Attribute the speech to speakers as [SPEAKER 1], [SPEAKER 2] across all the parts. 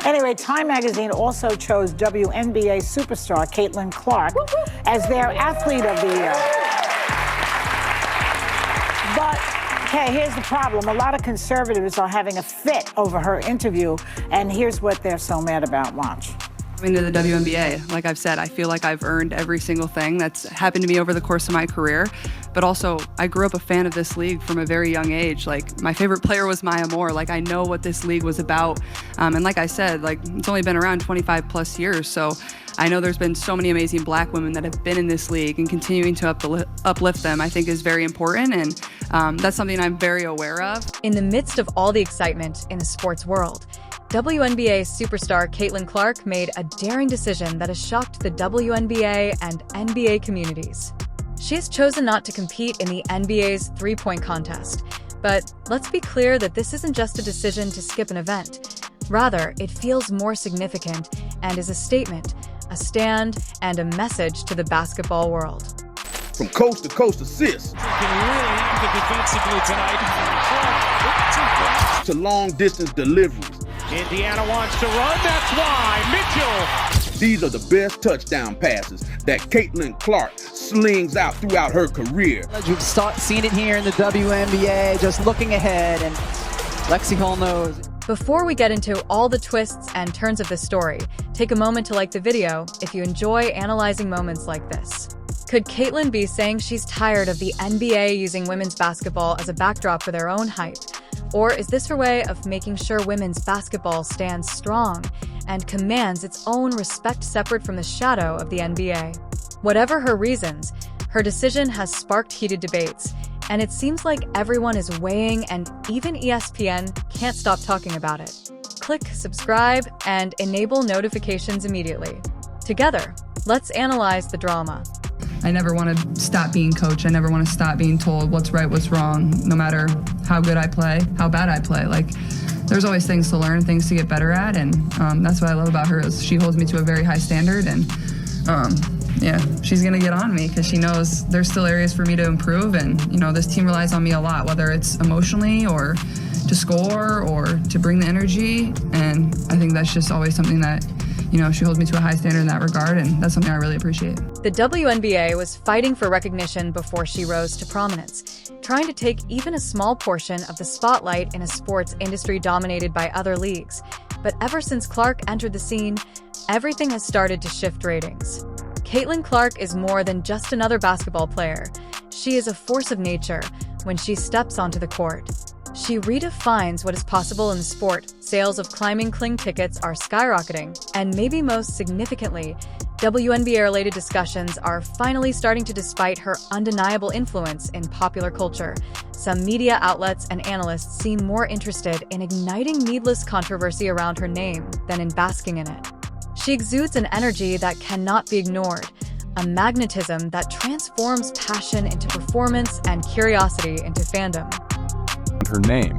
[SPEAKER 1] Anyway, Time magazine also chose WNBA superstar Caitlin Clark as their athlete of the year. But, okay, here's the problem. A lot of conservatives are having a fit over her interview, and here's what they're so mad about. Watch.
[SPEAKER 2] Into the WNBA, like I've said, I feel like I've earned every single thing that's happened to me over the course of my career. But also, I grew up a fan of this league from a very young age. Like, my favorite player was Maya Moore. Like, I know what this league was about. And like I said, like, it's only been around 25 plus years. So I know there's been so many amazing black women that have been in this league, and continuing to uplift them, I think, is very important. And that's something I'm very aware of.
[SPEAKER 3] In the midst of all the excitement in the sports world, WNBA superstar Caitlin Clark made a daring decision that has shocked the WNBA and NBA communities. She has chosen not to compete in the NBA's three-point contest. But let's be clear that this isn't just a decision to skip an event. Rather, it feels more significant and is a statement, a stand, and a message to the basketball world.
[SPEAKER 4] From coast to coast assists.
[SPEAKER 5] Can really active defensively tonight.
[SPEAKER 4] To long distance deliveries.
[SPEAKER 5] Indiana wants to run, that's why Mitchell.
[SPEAKER 4] These are the best touchdown passes that Caitlin Clark slings out throughout her career.
[SPEAKER 6] You've seen it here in the WNBA, just looking ahead, and Lexi Hall knows.
[SPEAKER 3] Before we get into all the twists and turns of this story, take a moment to like the video if you enjoy analyzing moments like this. Could Caitlin be saying she's tired of the NBA using women's basketball as a backdrop for their own hype? Or is this her way of making sure women's basketball stands strong and commands its own respect separate from the shadow of the NBA? Whatever her reasons, her decision has sparked heated debates, and it seems like everyone is weighing, and even ESPN can't stop talking about it. Click subscribe and enable notifications immediately. Together, let's analyze the drama.
[SPEAKER 2] I never want to stop being coached. I never want to stop being told what's right, what's wrong, no matter how good I play, how bad I play. Like, there's always things to learn, things to get better at, and that's what I love about her is she holds me to a very high standard, and yeah, she's going to get on me because she knows there's still areas for me to improve, and, you know, this team relies on me a lot, whether it's emotionally or to score or to bring the energy, and I think that's just always something that, you know, she holds me to a high standard in that regard, and that's something I really appreciate.
[SPEAKER 3] The WNBA was fighting for recognition before she rose to prominence, trying to take even a small portion of the spotlight in a sports industry dominated by other leagues. But ever since Clark entered the scene, everything has started to shift ratings. Caitlin Clark is more than just another basketball player. She is a force of nature when she steps onto the court. She redefines what is possible in the sport. Sales of climbing cling tickets are skyrocketing, and maybe most significantly, WNBA-related discussions are finally starting to despite her undeniable influence in popular culture. Some media outlets and analysts seem more interested in igniting needless controversy around her name than in basking in it. She exudes an energy that cannot be ignored, a magnetism that transforms passion into performance and curiosity into fandom.
[SPEAKER 7] Her name.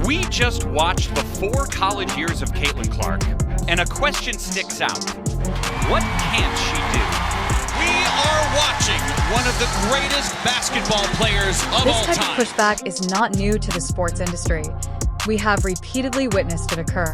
[SPEAKER 8] We just watched the 4 college years of Caitlin Clark, and a question sticks out. What can't she do?
[SPEAKER 9] We are watching one of the greatest basketball players of all time.
[SPEAKER 3] This type of pushback is not new to the sports industry. We have repeatedly witnessed it occur.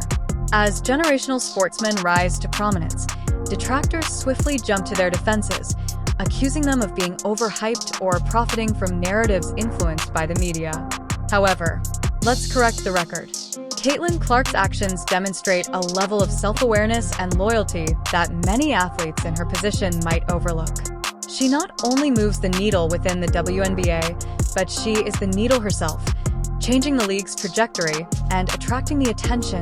[SPEAKER 3] As generational sportsmen rise to prominence, detractors swiftly jump to their defenses, accusing them of being overhyped or profiting from narratives influenced by the media. However, let's correct the record. Caitlin Clark's actions demonstrate a level of self-awareness and loyalty that many athletes in her position might overlook. She not only moves the needle within the WNBA, but she is the needle herself, changing the league's trajectory and attracting the attention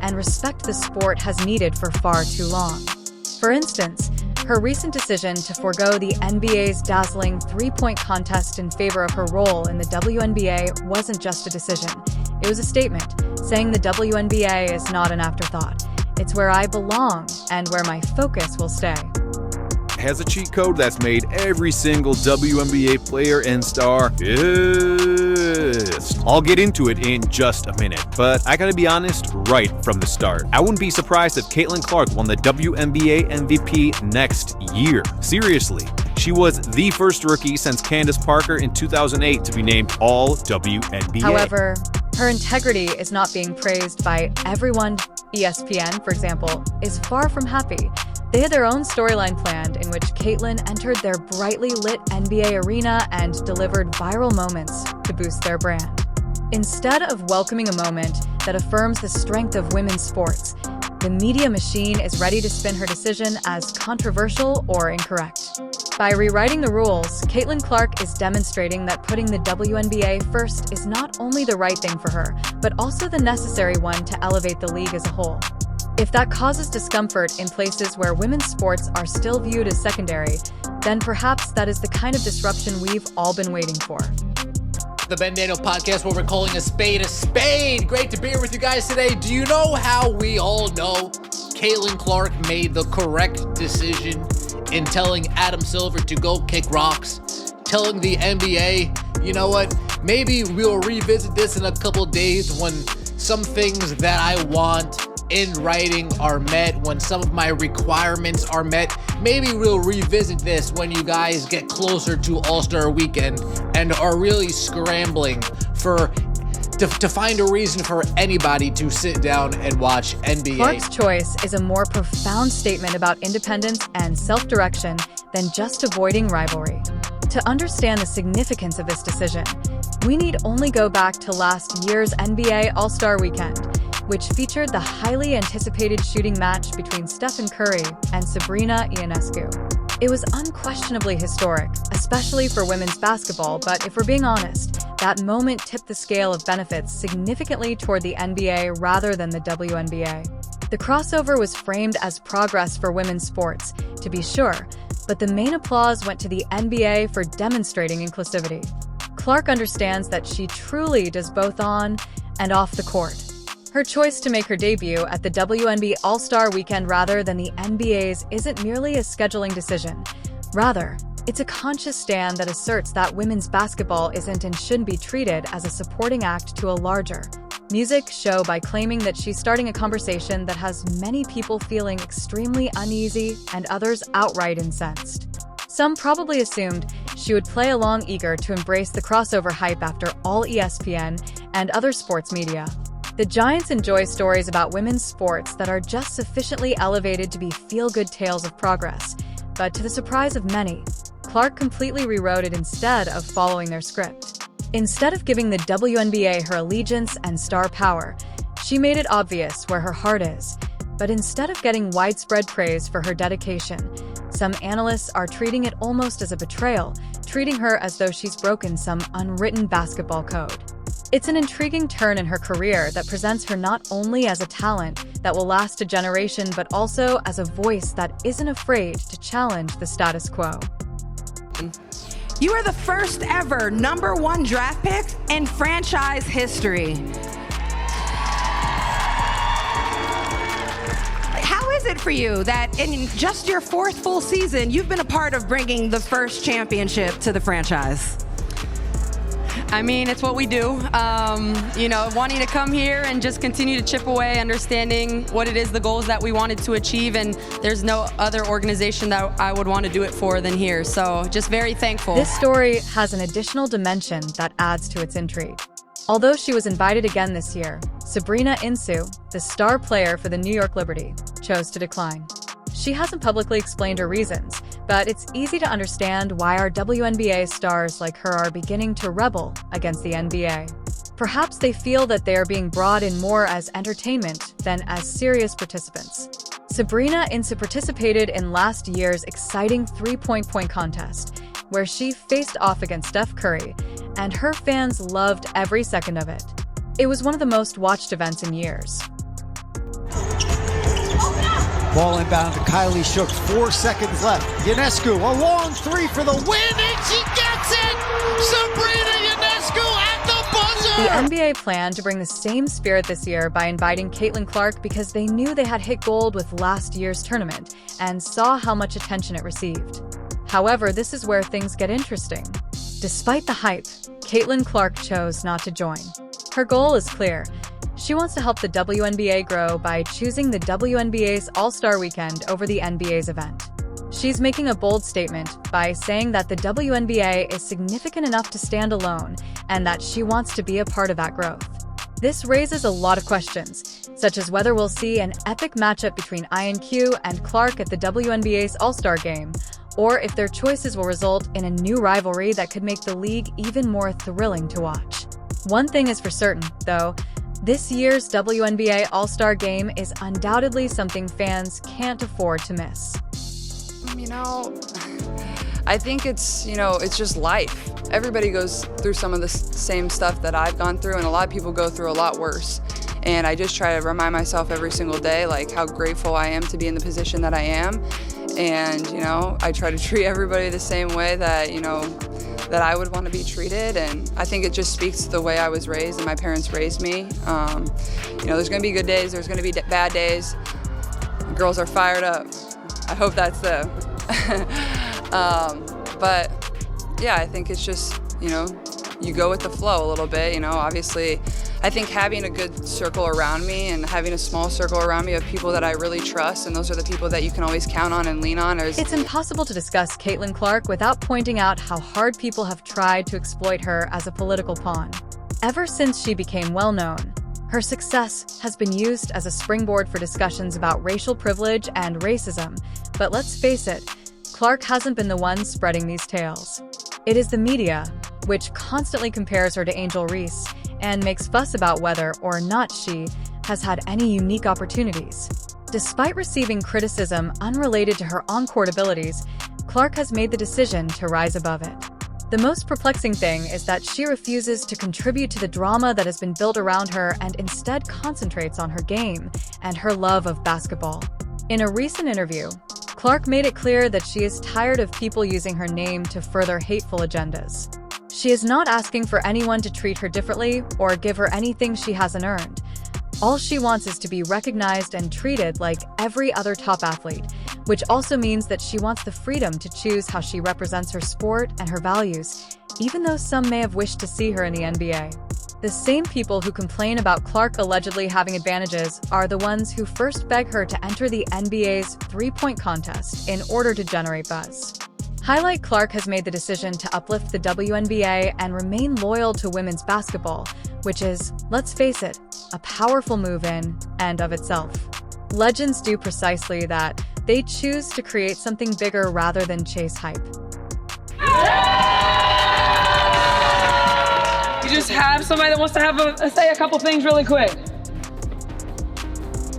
[SPEAKER 3] and respect the sport has needed for far too long. For instance, her recent decision to forego the NBA's dazzling three-point contest in favor of her role in the WNBA wasn't just a decision. It was a statement, saying the WNBA is not an afterthought. It's where I belong and where my focus will stay.
[SPEAKER 7] Has a cheat code that's made every single WNBA player and star pissed. I'll get into it in just a minute, but I gotta be honest right from the start. I wouldn't be surprised if Caitlin Clark won the WNBA MVP next year. Seriously, she was the first rookie since Candace Parker in 2008 to be named All WNBA.
[SPEAKER 3] However, Her integrity is not being praised by everyone. ESPN, for example, is far from happy. They had their own storyline planned in which Caitlyn entered their brightly lit NBA arena and delivered viral moments to boost their brand. Instead of welcoming a moment that affirms the strength of women's sports, the media machine is ready to spin her decision as controversial or incorrect. By rewriting the rules, Caitlin Clark is demonstrating that putting the WNBA first is not only the right thing for her, but also the necessary one to elevate the league as a whole. If that causes discomfort in places where women's sports are still viewed as secondary, then perhaps that is the kind of disruption we've all been waiting for.
[SPEAKER 10] The Ben Daniel podcast where we're calling a spade a spade. Great to be here with you guys today. Do you know how we all know Caitlin Clark made the correct decision in telling Adam Silver to go kick rocks? Telling the NBA, you know what, maybe we'll revisit this in a couple days when some things that I want in writing are met, when some of my requirements are met. Maybe we'll revisit this when you guys get closer to All-Star Weekend and are really scrambling to find a reason for anybody to sit down and watch NBA.
[SPEAKER 3] Clark's choice is a more profound statement about independence and self-direction than just avoiding rivalry. To understand the significance of this decision, we need only go back to last year's NBA All-Star Weekend, which featured the highly anticipated shooting match between Stephen Curry and Sabrina Ionescu. It was unquestionably historic, especially for women's basketball, but if we're being honest, that moment tipped the scale of benefits significantly toward the NBA rather than the WNBA. The crossover was framed as progress for women's sports, to be sure, but the main applause went to the NBA for demonstrating inclusivity. Clark understands that she truly does both on and off the court. Her choice to make her debut at the WNBA All-Star Weekend rather than the NBA's isn't merely a scheduling decision. Rather, it's a conscious stand that asserts that women's basketball isn't and shouldn't be treated as a supporting act to a larger music show by claiming that she's starting a conversation that has many people feeling extremely uneasy and others outright incensed. Some probably assumed she would play along, eager to embrace the crossover hype after all ESPN and other sports media. The Giants enjoy stories about women's sports that are just sufficiently elevated to be feel-good tales of progress, but to the surprise of many, Clark completely rewrote it instead of following their script. Instead of giving the WNBA her allegiance and star power, she made it obvious where her heart is. But instead of getting widespread praise for her dedication, some analysts are treating it almost as a betrayal, treating her as though she's broken some unwritten basketball code. It's an intriguing turn in her career that presents her not only as a talent that will last a generation, but also as a voice that isn't afraid to challenge the status quo.
[SPEAKER 11] You are the first ever #1 draft pick in franchise history. How is it for you that in just your 4th full season, you've been a part of bringing the first championship to the franchise?
[SPEAKER 12] I mean, it's what we do. Wanting to come here and just continue to chip away, understanding what it is, the goals that we wanted to achieve, and there's no other organization that I would want to do it for than here. So just very thankful.
[SPEAKER 3] This story has an additional dimension that adds to its intrigue. Although she was invited again this year, Sabrina Ionescu, the star player for the New York Liberty, chose to decline. She hasn't publicly explained her reasons, but it's easy to understand why our WNBA stars like her are beginning to rebel against the NBA. Perhaps they feel that they are being brought in more as entertainment than as serious participants. Sabrina Ionescu participated in last year's exciting three-point contest, where she faced off against Steph Curry, and her fans loved every second of it. It was one of the most watched events in years.
[SPEAKER 13] Ball inbound to Kylie Shook, 4 seconds left. Ionescu, a long three for the win, and she gets it! Sabrina Ionescu at the buzzer!
[SPEAKER 3] The NBA planned to bring the same spirit this year by inviting Caitlin Clark because they knew they had hit gold with last year's tournament and saw how much attention it received. However, this is where things get interesting. Despite the hype, Caitlin Clark chose not to join. Her goal is clear. She wants to help the WNBA grow by choosing the WNBA's All-Star Weekend over the NBA's event. She's making a bold statement by saying that the WNBA is significant enough to stand alone and that she wants to be a part of that growth. This raises a lot of questions, such as whether we'll see an epic matchup between INQ and Clark at the WNBA's All-Star Game, or if their choices will result in a new rivalry that could make the league even more thrilling to watch. One thing is for certain, though, this year's WNBA All-Star Game is undoubtedly something fans can't afford to miss.
[SPEAKER 2] You know, I think it's just life. Everybody goes through some of the same stuff that I've gone through, and a lot of people go through a lot worse. And I just try to remind myself every single day, like, how grateful I am to be in the position that I am. And, I try to treat everybody the same way that, that I would want to be treated. And I think it just speaks to the way I was raised and my parents raised me. There's going to be good days, there's going to be bad days. The girls are fired up. I hope that's them. But yeah, I think it's just, you go with the flow a little bit, obviously. I think having a good circle around me and having a small circle around me of people that I really trust, and those are the people that you can always count on and lean on.
[SPEAKER 3] It's impossible to discuss Caitlin Clark without pointing out how hard people have tried to exploit her as a political pawn. Ever since she became well-known, her success has been used as a springboard for discussions about racial privilege and racism. But let's face it, Clark hasn't been the one spreading these tales. It is the media, which constantly compares her to Angel Reese and makes fuss about whether or not she has had any unique opportunities. Despite receiving criticism unrelated to her on-court abilities, Clark has made the decision to rise above it. The most perplexing thing is that she refuses to contribute to the drama that has been built around her and instead concentrates on her game and her love of basketball. In a recent interview, Clark made it clear that she is tired of people using her name to further hateful agendas. She is not asking for anyone to treat her differently or give her anything she hasn't earned. All she wants is to be recognized and treated like every other top athlete, which also means that she wants the freedom to choose how she represents her sport and her values, even though some may have wished to see her in the NBA. The same people who complain about Clark allegedly having advantages are the ones who first beg her to enter the NBA's three-point contest in order to generate buzz. Highlight Clark has made the decision to uplift the WNBA and remain loyal to women's basketball, which is, let's face it, a powerful move in and of itself. Legends do precisely that. They choose to create something bigger rather than chase hype.
[SPEAKER 14] You just have somebody that wants to say a couple things really quick.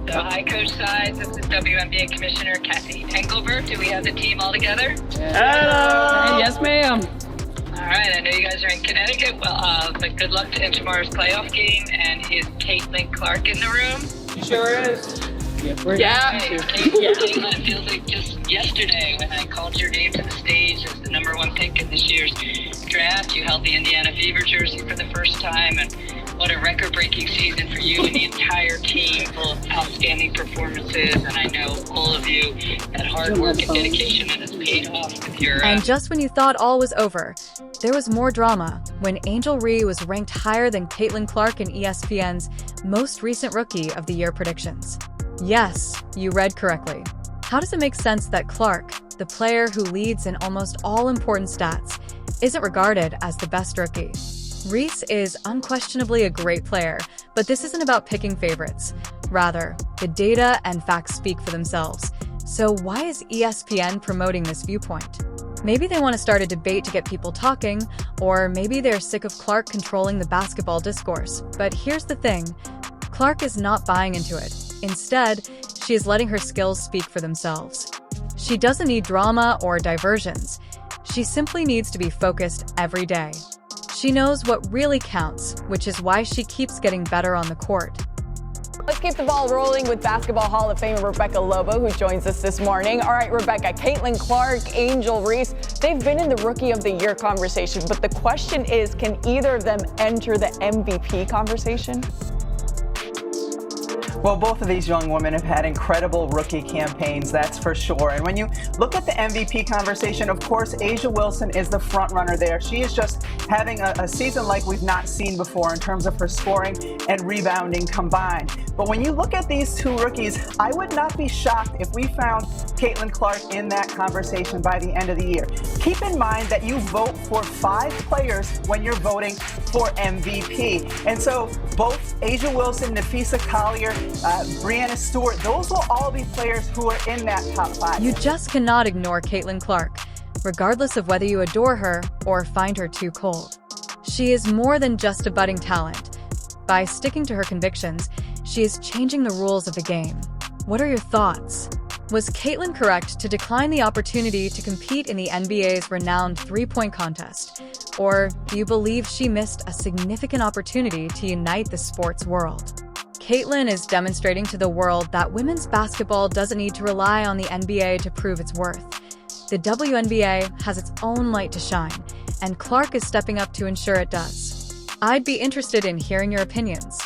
[SPEAKER 15] So hi, Coach Sides. This is WNBA Commissioner Kathy Engelbert. Do we have the team all together?
[SPEAKER 14] Hello. Yes, ma'am.
[SPEAKER 15] All right. I know you guys are in Connecticut. Well, but good luck in tomorrow's playoff game. And is Caitlin Clark in the room?
[SPEAKER 14] She sure is.
[SPEAKER 15] Yeah. Caitlin, it feels like just yesterday when I called your name to the stage as the #1 pick in this year's draft. You held the Indiana Fever jersey for the first time, and what a record-breaking season for you and the entire team, full of outstanding performances. And I know all of you had hard work and dedication that has paid off with your...
[SPEAKER 3] And just when you thought all was over, there was more drama when Angel Reese was ranked higher than Caitlin Clark in ESPN's most recent Rookie of the Year predictions. Yes, you read correctly. How does it make sense that Clark, the player who leads in almost all important stats, isn't regarded as the best rookie? Reese is unquestionably a great player, but this isn't about picking favorites. Rather, the data and facts speak for themselves. So why is ESPN promoting this viewpoint? Maybe they want to start a debate to get people talking, or maybe they're sick of Clark controlling the basketball discourse. But here's the thing, Clark is not buying into it. Instead, she is letting her skills speak for themselves. She doesn't need drama or diversions. She simply needs to be focused every day. She knows what really counts, which is why she keeps getting better on the court.
[SPEAKER 16] Let's keep the ball rolling with Basketball Hall of Famer Rebecca Lobo, who joins us this morning. All right, Rebecca, Caitlin Clark, Angel Reese, they've been in the Rookie of the Year conversation, but the question is, can either of them enter the MVP conversation?
[SPEAKER 17] Well, both of these young women have had incredible rookie campaigns, that's for sure. And when you look at the MVP conversation, of course, A'ja Wilson is the front runner there. She has just having a season like we've not seen before in terms of her scoring and rebounding combined. But when you look at these two rookies, I would not be shocked if we found Caitlin Clark in that conversation by the end of the year. Keep in mind that you vote for 5 players when you're voting for MVP. And so both Asia Wilson, Nafisa Collier, Breanna Stewart, those will all be players who are in that top 5.
[SPEAKER 3] You just cannot ignore Caitlin Clark, regardless of whether you adore her or find her too cold. She is more than just a budding talent. By sticking to her convictions, she is changing the rules of the game. What are your thoughts? Was Caitlin correct to decline the opportunity to compete in the NBA's renowned three-point contest? Or do you believe she missed a significant opportunity to unite the sports world? Caitlin is demonstrating to the world that women's basketball doesn't need to rely on the NBA to prove its worth. The WNBA has its own light to shine, and Clark is stepping up to ensure it does. I'd be interested in hearing your opinions.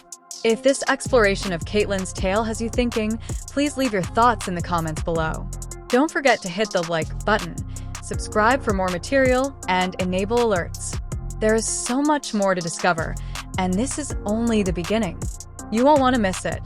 [SPEAKER 3] If this exploration of Caitlin's tale has you thinking, please leave your thoughts in the comments below. Don't forget to hit the like button, subscribe for more material, and enable alerts. There is so much more to discover, and this is only the beginning. You won't want to miss it.